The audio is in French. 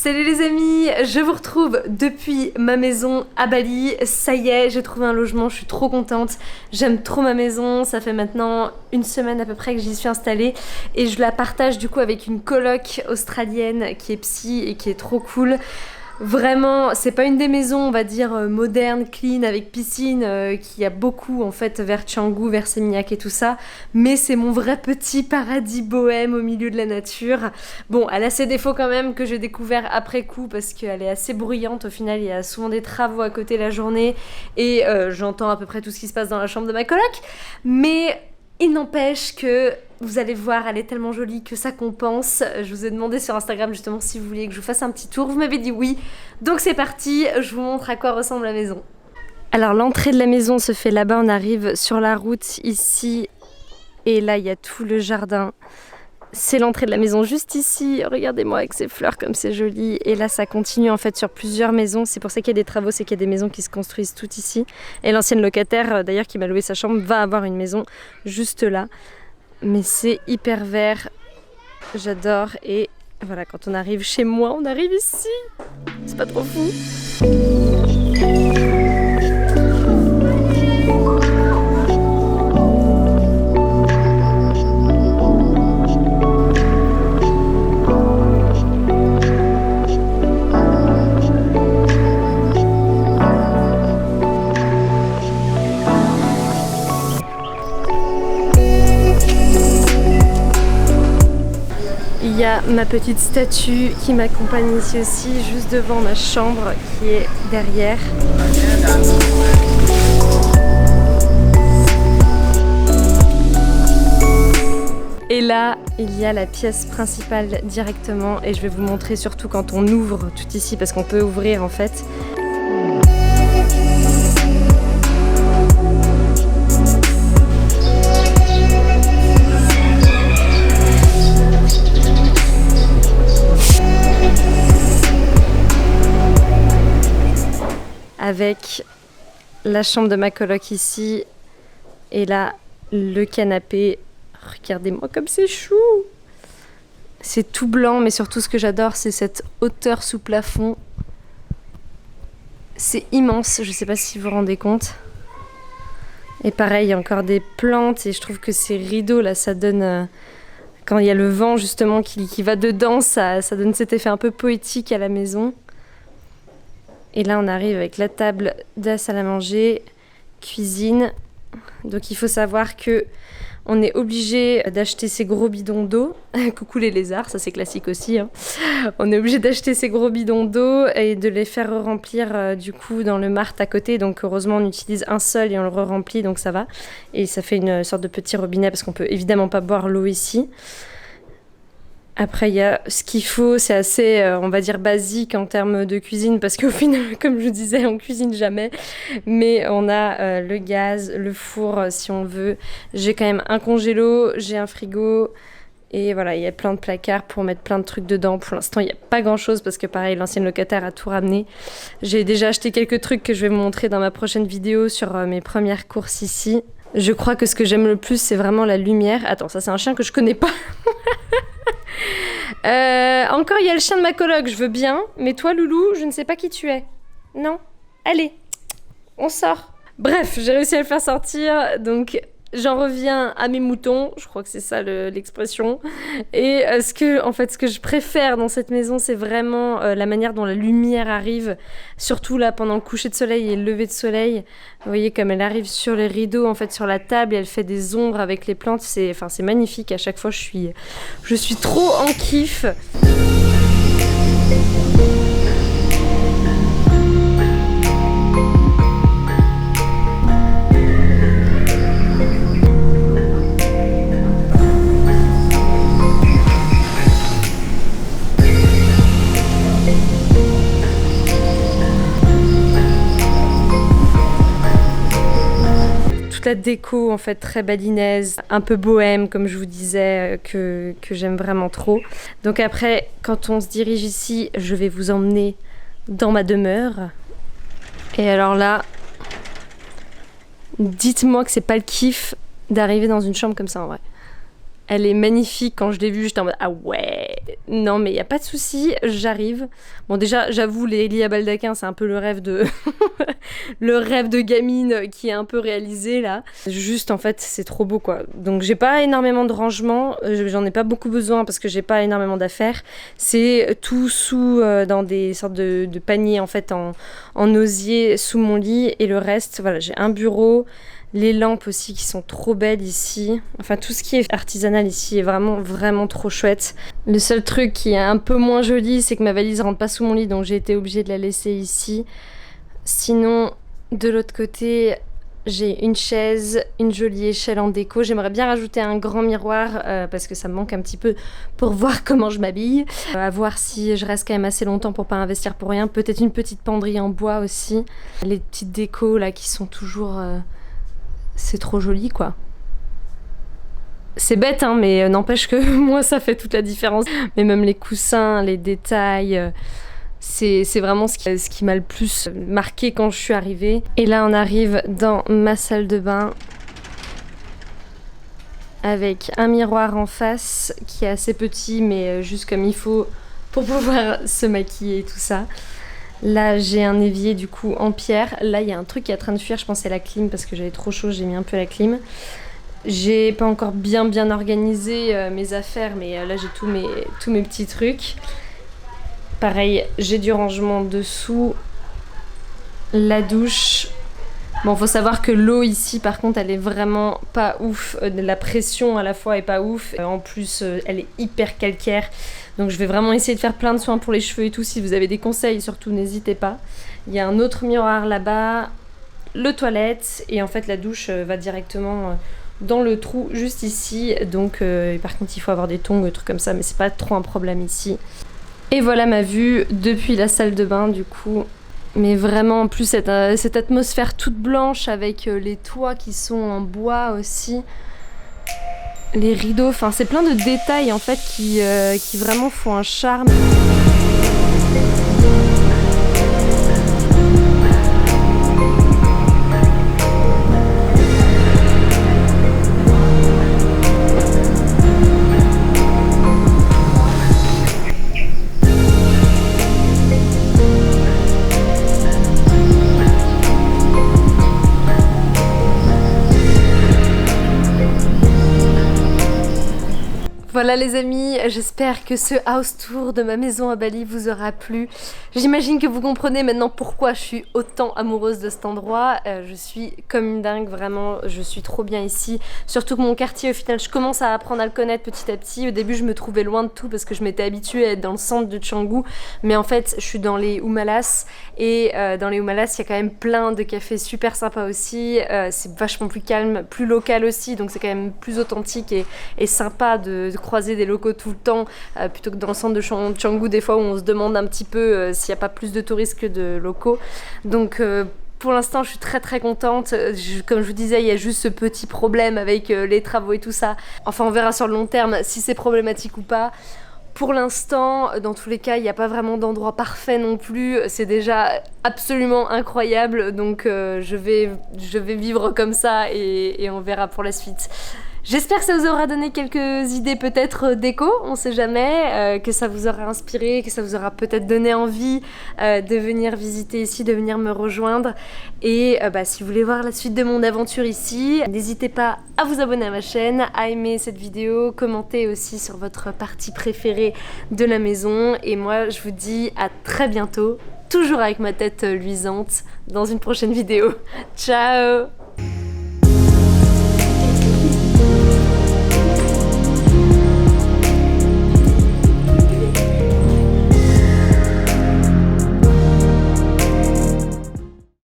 Salut les amis, je vous retrouve depuis ma maison à Bali. Ça y est, j'ai trouvé un logement, je suis trop contente. J'aime trop ma maison, ça fait maintenant une semaine à peu près que j'y suis installée. Et je la partage du coup avec une coloc australienne qui est psy et qui est trop cool. Vraiment, c'est pas une des maisons, on va dire, modernes, clean, avec piscine, qui a beaucoup en fait vers Canggu, vers Seminyak et tout ça. Mais c'est mon vrai petit paradis bohème au milieu de la nature. Bon, elle a ses défauts quand même que j'ai découvert après coup parce qu'elle est assez bruyante. Au final, il y a souvent des travaux à côté la journée et j'entends à peu près tout ce qui se passe dans la chambre de ma coloc. Mais il n'empêche que vous allez voir, elle est tellement jolie que ça compense. Je vous ai demandé sur Instagram justement si vous vouliez que je vous fasse un petit tour. Vous m'avez dit oui. Donc c'est parti, je vous montre à quoi ressemble la maison. Alors l'entrée de la maison se fait là-bas, on arrive sur la route ici. Et là, il y a tout le jardin. C'est l'entrée de la maison juste ici. Regardez-moi avec ces fleurs comme c'est joli. Et là, ça continue en fait sur plusieurs maisons. C'est pour ça qu'il y a des travaux, c'est qu'il y a des maisons qui se construisent toutes ici. Et l'ancienne locataire, d'ailleurs, qui m'a loué sa chambre, va avoir une maison juste là. Mais c'est hyper vert, j'adore. Et voilà, quand on arrive chez moi, on arrive ici. C'est pas trop fou? Il y a ma petite statue qui m'accompagne ici aussi, juste devant ma chambre qui est derrière. Et là, il y a la pièce principale directement et je vais vous montrer surtout quand on ouvre tout ici parce qu'on peut ouvrir en fait. Avec la chambre de ma coloc ici et là le canapé. Regardez-moi comme c'est chou! C'est tout blanc, mais surtout ce que j'adore, c'est cette hauteur sous plafond. C'est immense, je sais pas si vous vous rendez compte. Et pareil, il y a encore des plantes et je trouve que ces rideaux là, ça donne... quand il y a le vent justement qui va dedans, ça donne cet effet un peu poétique à la maison. Et là, on arrive avec la table de la salle à manger, cuisine. Donc, il faut savoir que on est obligé d'acheter ces gros bidons d'eau. Coucou les lézards, ça c'est classique aussi. Hein. On est obligé d'acheter ces gros bidons d'eau et de les faire remplir du coup dans le mart à côté. Donc, heureusement, on utilise un seul et on le remplit, donc ça va. Et ça fait une sorte de petit robinet parce qu'on peut évidemment pas boire l'eau ici. Après, il y a ce qu'il faut, c'est assez, on va dire, basique en termes de cuisine, parce qu'au final, comme je vous disais, on cuisine jamais. Mais on a le gaz, le four, si on veut. J'ai quand même un congélo, j'ai un frigo. Et voilà, il y a plein de placards pour mettre plein de trucs dedans. Pour l'instant, il n'y a pas grand-chose, parce que pareil, l'ancienne locataire a tout ramené. J'ai déjà acheté quelques trucs que je vais vous montrer dans ma prochaine vidéo sur mes premières courses ici. Je crois que ce que j'aime le plus, c'est vraiment la lumière. Attends, ça c'est un chien que je connais pas. Encore il y a le chien de ma coloc, je veux bien. Mais toi Loulou, je ne sais pas qui tu es. Non? Allez, on sort. Bref, j'ai réussi à le faire sortir. Donc j'en reviens à mes moutons. Je crois que c'est ça l'expression. Et ce que je préfère dans cette maison, c'est vraiment la manière dont la lumière arrive. Surtout là pendant le coucher de soleil et le lever de soleil. Vous voyez comme elle arrive sur les rideaux, en fait sur la table, et elle fait des ombres avec les plantes. C'est magnifique. À chaque fois, je suis trop en kiff. La déco en fait très balinaise, un peu bohème comme je vous disais, que j'aime vraiment trop. Donc après, quand on se dirige ici, je vais vous emmener dans ma demeure. Et alors là, dites-moi que c'est pas le kiff d'arriver dans une chambre comme ça en vrai. Elle est magnifique. Quand je l'ai vue, j'étais en mode ah ouais. Non mais y a pas de souci, j'arrive. Bon déjà, j'avoue, les lits à baldaquin, c'est un peu le rêve de le rêve de gamine qui est un peu réalisé là. Juste en fait, c'est trop beau quoi. Donc j'ai pas énormément de rangement, j'en ai pas beaucoup besoin parce que j'ai pas énormément d'affaires. C'est tout sous dans des sortes de paniers en fait en osier sous mon lit et le reste, voilà, j'ai un bureau. Les lampes aussi qui sont trop belles ici. Enfin, tout ce qui est artisanal ici est vraiment, vraiment trop chouette. Le seul truc qui est un peu moins joli, c'est que ma valise rentre pas sous mon lit, donc j'ai été obligée de la laisser ici. Sinon, de l'autre côté, j'ai une chaise, une jolie échelle en déco. J'aimerais bien rajouter un grand miroir parce que ça me manque un petit peu pour voir comment je m'habille. À voir si je reste quand même assez longtemps pour pas investir pour rien. Peut-être une petite penderie en bois aussi. Les petites décos là qui sont toujours... c'est trop joli quoi. C'est bête hein, mais n'empêche que moi ça fait toute la différence. Mais même les coussins, les détails, c'est vraiment ce qui m'a le plus marqué quand je suis arrivée. Et là on arrive dans ma salle de bain avec un miroir en face qui est assez petit mais juste comme il faut pour pouvoir se maquiller et tout ça. Là, j'ai un évier du coup en pierre. Là, il y a un truc qui est en train de fuir. Je pensais à la clim parce que j'avais trop chaud. J'ai mis un peu la clim. J'ai pas encore bien organisé mes affaires, mais là, j'ai tous mes petits trucs. Pareil, j'ai du rangement dessous. La douche. Bon, faut savoir que l'eau ici, par contre, elle est vraiment pas ouf. La pression à la fois est pas ouf. En plus, elle est hyper calcaire. Donc je vais vraiment essayer de faire plein de soins pour les cheveux et tout. Si vous avez des conseils, surtout n'hésitez pas. Il y a un autre miroir là-bas, le toilette et en fait la douche va directement dans le trou juste ici. Donc par contre il faut avoir des tongs, des trucs comme ça, mais c'est pas trop un problème ici. Et voilà ma vue depuis la salle de bain du coup. Mais vraiment en plus cette atmosphère toute blanche avec les toits qui sont en bois aussi. Les rideaux, enfin c'est plein de détails en fait qui vraiment font un charme. Voilà les amis, j'espère que ce house tour de ma maison à Bali vous aura plu. J'imagine que vous comprenez maintenant pourquoi je suis autant amoureuse de cet endroit. Je suis comme une dingue, vraiment, je suis trop bien ici. Surtout que mon quartier, au final, je commence à apprendre à le connaître petit à petit. Au début, je me trouvais loin de tout parce que je m'étais habituée à être dans le centre de Canggu. Mais en fait, je suis dans les Humalas et dans les Humalas, il y a quand même plein de cafés super sympas aussi. C'est vachement plus calme, plus local aussi, donc c'est quand même plus authentique et sympa de croiser des locaux tout le temps plutôt que dans le centre de Canggu des fois où on se demande un petit peu s'il n'y a pas plus de touristes que de locaux. Donc pour l'instant je suis très très contente. Comme je vous disais, il y a juste ce petit problème avec les travaux et tout ça. Enfin on verra sur le long terme si c'est problématique ou pas. Pour l'instant, dans tous les cas, il n'y a pas vraiment d'endroit parfait non plus. C'est déjà absolument incroyable, donc je vais vivre comme ça et on verra pour la suite. J'espère que ça vous aura donné quelques idées peut-être déco, on sait jamais, que ça vous aura inspiré, que ça vous aura peut-être donné envie de venir visiter ici, de venir me rejoindre. Et si vous voulez voir la suite de mon aventure ici, n'hésitez pas à vous abonner à ma chaîne, à aimer cette vidéo, commenter aussi sur votre partie préférée de la maison. Et moi je vous dis à très bientôt, toujours avec ma tête luisante, dans une prochaine vidéo. Ciao!